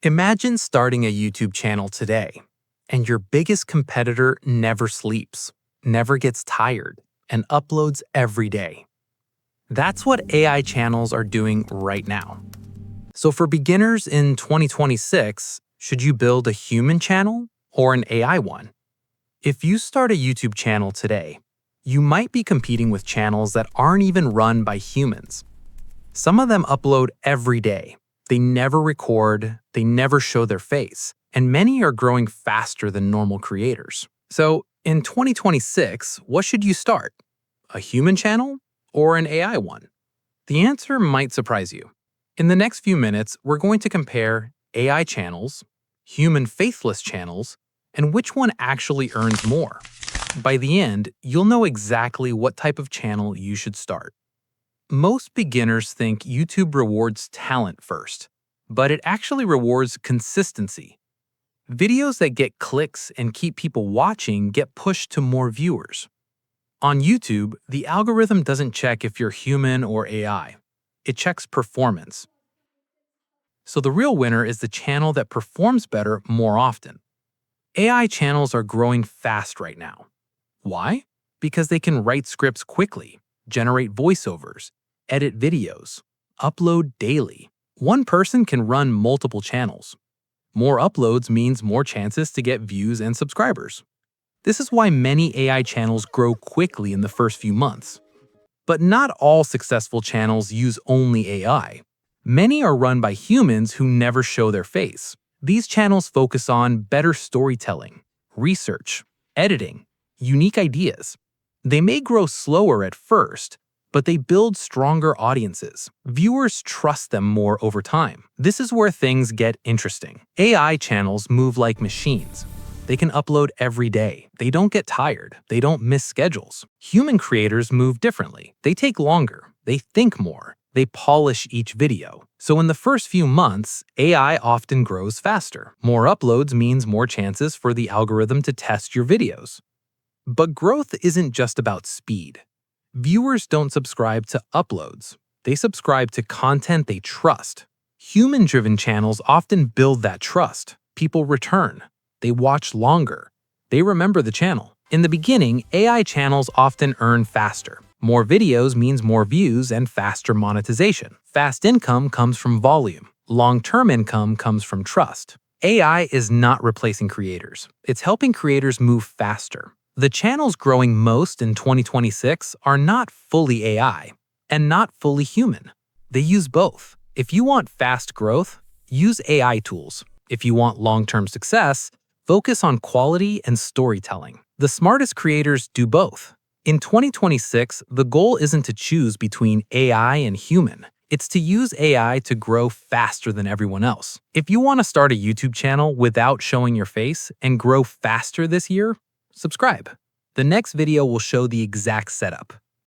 Imagine starting a YouTube channel today, and your biggest competitor never sleeps, never gets tired, and uploads every day. That's what AI channels are doing right now. So for beginners in 2026, should you build a human channel or an AI one? If you start a YouTube channel today, you might be competing with channels that aren't even run by humans. Some of them upload every day. They never record, they never show their face, and many are growing faster than normal creators. So in 2026, what should you start? A human channel or an AI one? The answer might surprise you. In the next few minutes, we're going to compare AI channels, human faceless channels, and which one actually earns more. By the end, you'll know exactly what type of channel you should start. Most beginners think YouTube rewards talent first, but it actually rewards consistency. Videos that get clicks and keep people watching get pushed to more viewers. On YouTube, the algorithm doesn't check if you're human or AI. It checks performance. So the real winner is the channel that performs better more often. AI channels are growing fast right now. Why? Because they can write scripts quickly, generate voiceovers, edit videos, upload daily. One person can run multiple channels. More uploads means more chances to get views and subscribers. This is why many AI channels grow quickly in the first few months. But not all successful channels use only AI. Many are run by humans who never show their face. These channels focus on better storytelling, research, editing, unique ideas. They may grow slower at first, but they build stronger audiences. Viewers trust them more over time. This is where things get interesting. AI channels move like machines. They can upload every day. They don't get tired. They don't miss schedules. Human creators move differently. They take longer. They think more. They polish each video. So in the first few months, AI often grows faster. More uploads means more chances for the algorithm to test your videos. But growth isn't just about speed. Viewers don't subscribe to uploads. They subscribe to content they trust. Human-driven channels often build that trust. People return. They watch longer. They remember the channel. In the beginning, AI channels often earn faster. More videos means more views and faster monetization. Fast income comes from volume. Long-term income comes from trust. AI is not replacing creators. It's helping creators move faster. The channels growing most in 2026 are not fully AI and not fully human. They use both. If you want fast growth, use AI tools. If you want long-term success, focus on quality and storytelling. The smartest creators do both. In 2026, the goal isn't to choose between AI and human. It's to use AI to grow faster than everyone else. If you want to start a YouTube channel without showing your face and grow faster this year, subscribe. The next video will show the exact setup.